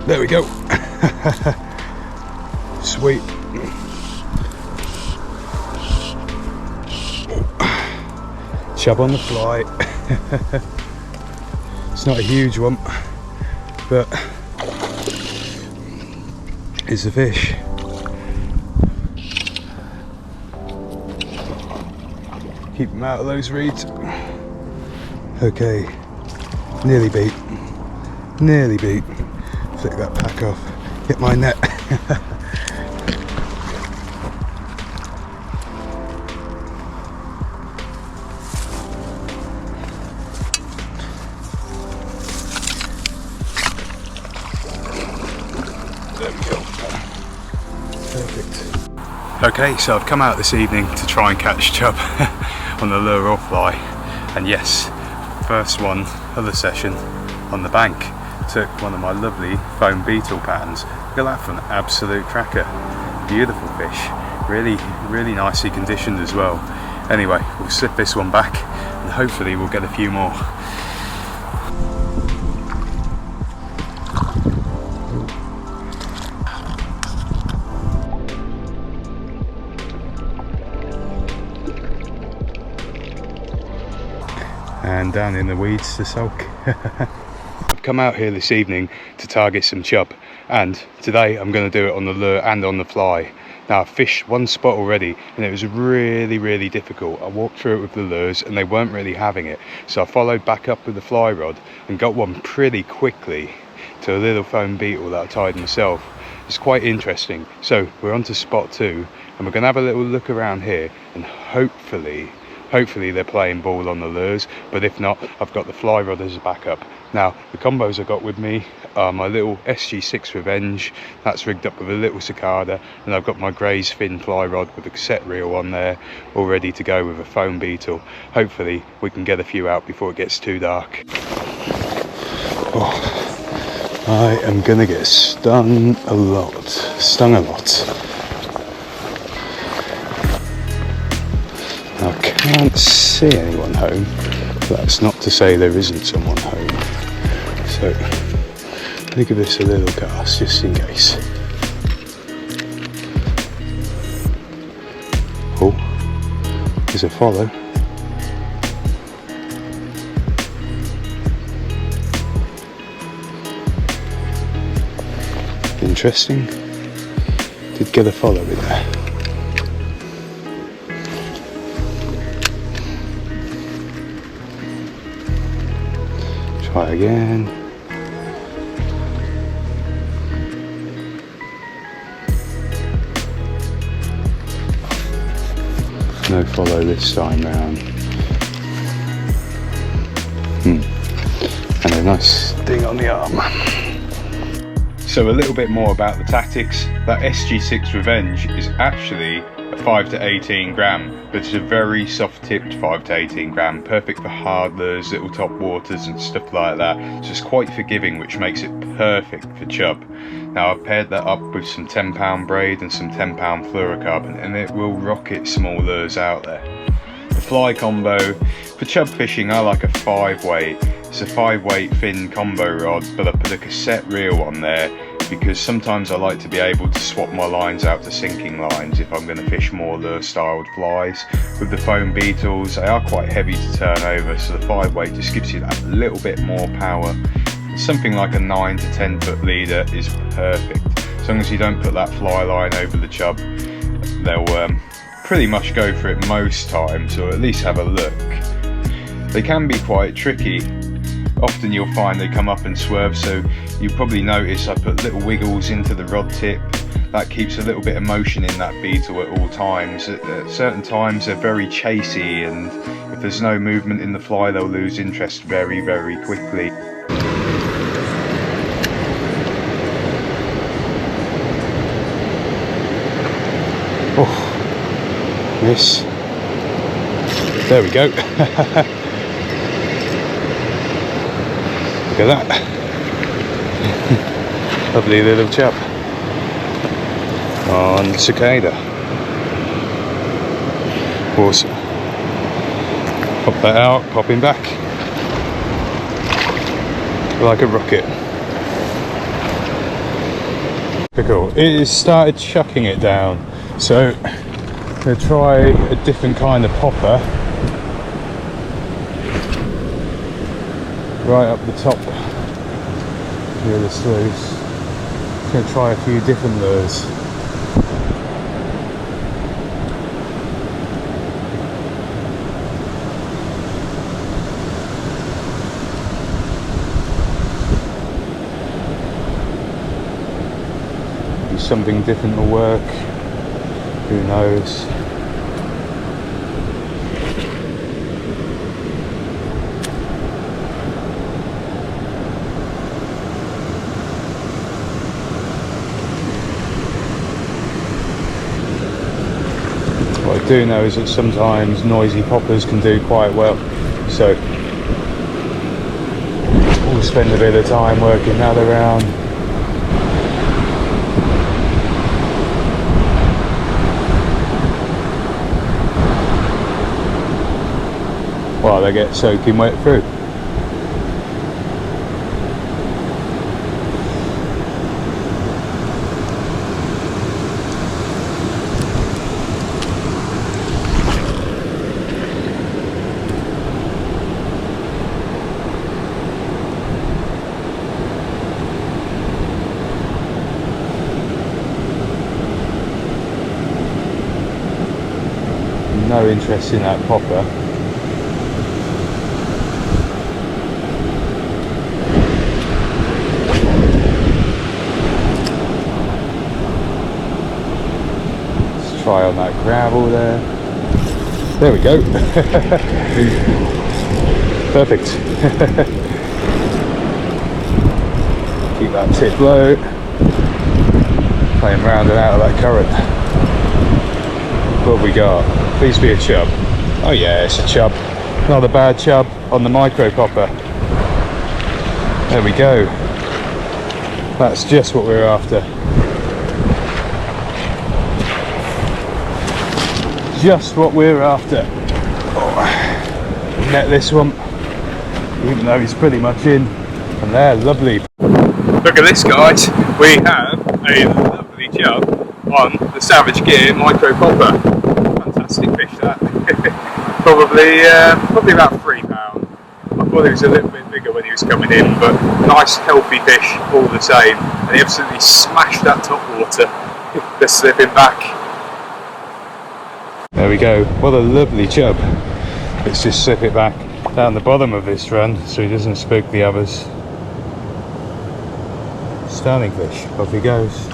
There we go. Sweet. Chub on the fly. It's not a huge one, but it's a fish. Keep them out of those reeds. Okay, nearly beat. Nearly beat. Flick that pack off. Hit my net. There we go. Perfect. Okay, so I've come out this evening to try and catch chub on the lure or fly, and yes, first one of the session on the bank. Took one of my lovely foam beetle patterns. Look at that for an absolute cracker. Beautiful fish, really nicely conditioned as well. Anyway, we'll slip this one back and hopefully we'll get a few more. And down in the weeds to sulk. I've come out here this evening to target some chub, and today I'm going to do it on the lure and on the fly. Now I've fished one spot already and it was really difficult. I walked through it with the lures and they weren't really having it, so I followed back up with the fly rod and got one pretty quickly to a little foam beetle that I tied myself. It's quite interesting. So we're on to spot 2 and we're going to have a little look around here, and hopefully they're playing ball on the lures, but if not, I've got the fly rod as a backup. Now the combos I got with me are my little SG6 Revenge, that's rigged up with a little cicada, and I've got my Gray's fin fly rod with a cassette reel on there, all ready to go with a foam beetle. Hopefully we can get a few out before it gets too dark. Oh, I am gonna get stung a lot. I can't see anyone home. That's not to say there isn't someone home. So, let me give this a little cast just in case. Oh, there's a follow. Interesting. Did get a follow in there. Try again. No follow this time round. And a nice sting on the arm. So a little bit more about the tactics. That SG6 Revenge is actually a 5 to 18 gram, but it's a very soft tipped 5 to 18 gram, perfect for hard lures, little top waters and stuff like that. So it's quite forgiving, which makes it perfect for chub. Now I've paired that up with some 10-pound braid and some 10-pound fluorocarbon, and it will rocket small lures out there. The fly combo for chub fishing, I like a 5-weight. It's a 5-weight fin combo rod, but I put a cassette reel on there because sometimes I like to be able to swap my lines out to sinking lines if I'm going to fish more lure styled flies. With the foam beetles, they are quite heavy to turn over, so the 5-weight just gives you that little bit more power. Something like a 9 to 10 foot leader is perfect. As long as you don't put that fly line over the chub, they'll pretty much go for it most times, or at least have a look. They can be quite tricky. Often you'll find they come up and swerve, so you probably notice I put little wiggles into the rod tip. That keeps a little bit of motion in that beetle at all times. At certain times they're very chasey, and if there's no movement in the fly they'll lose interest very quickly. Oh, miss. There we go. Look at that. Lovely little chub on cicada. Awesome. Pop that out, pop him back. Like a rocket. Cool. It has started chucking it down, so I'm going to try a different kind of popper right up the top here of the sluice. I'm going to try a few different lures. Something different will work, who knows. What I do know is that sometimes noisy poppers can do quite well, so we'll spend a bit of time working that around. While they get soaking wet through. No interest in that popper. Try on that gravel there. There we go. Perfect. Keep that tip low. Playing round and out of that current. What have we got? Please be a chub. Oh yeah, it's a chub. Not a bad chub on the micro popper. There we go. That's just what we're after. Just what we're after. Oh, net this one, even though he's pretty much in, and they're lovely. Look at this, guys. We have a lovely chub on the Savage Gear micro popper. Fantastic fish, that. probably about £3. I thought he was a little bit bigger when he was coming in, but nice healthy fish all the same, and he absolutely smashed that top water. Just slipping back. There we go, what a lovely chub. Let's just slip it back down the bottom of this run so he doesn't spook the others. Stunning fish, off he goes.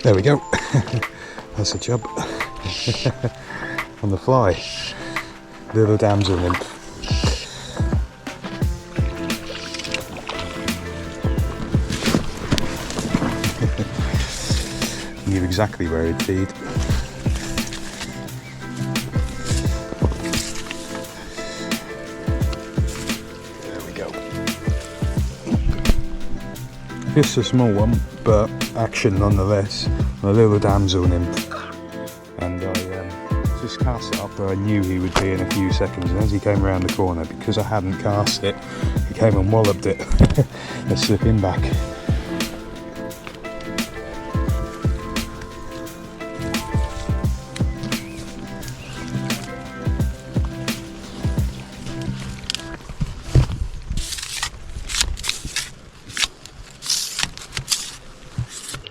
There we go. That's a chub. On the fly. Little damsel nymph. Knew exactly where he'd feed. There we go. Just a small one, but action nonetheless. A little damsel nymph. And I just cast it up where I knew he would be in a few seconds, and as he came around the corner, because I hadn't cast it, he came and walloped it. Let's slip him back.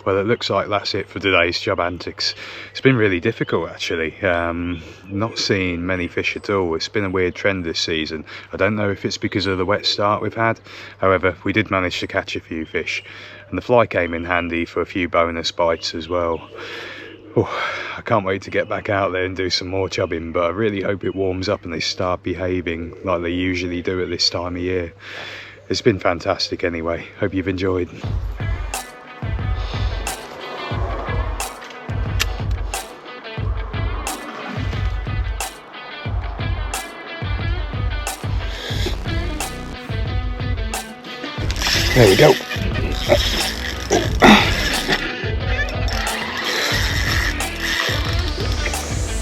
Well, it looks like that's it for today's chub antics. It's been really difficult actually, not seeing many fish at all. It's been a weird trend this season. I don't know if it's because of the wet start we've had. However, we did manage to catch a few fish, and the fly came in handy for a few bonus bites as well. Oh, I can't wait to get back out there and do some more chubbing, but I really hope it warms up and they start behaving like they usually do at this time of year. It's been fantastic anyway. Hope you've enjoyed. There we go.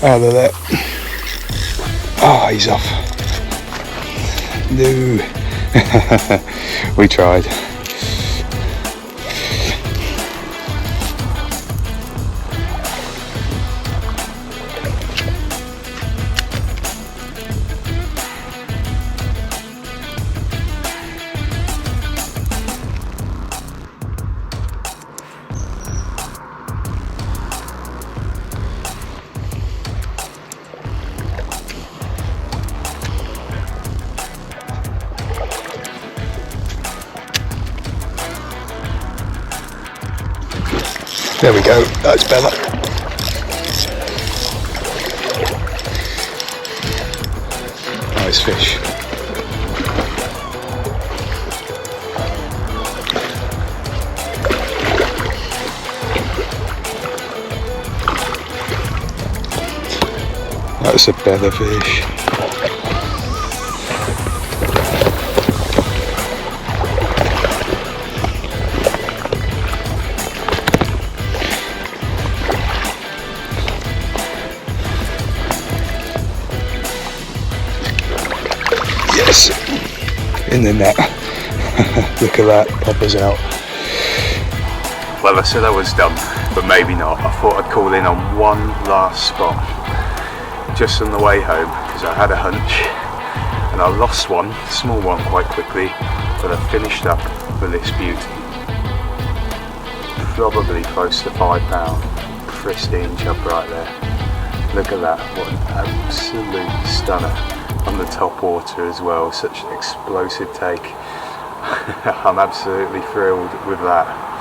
Out of there. Oh, he's off. No. We tried. There we go, that's better. Nice fish. That's a better fish. Yes, in the net. Look at that, poppers out. Well, I said I was done, but maybe not. I thought I'd call in on one last spot just on the way home, because I had a hunch and I lost one, a small one, quite quickly, but I finished up with this beauty. Probably close to £5, pristine chub right there. Look at that, what an absolute stunner. On the top water as well, such an explosive take. I'm absolutely thrilled with that.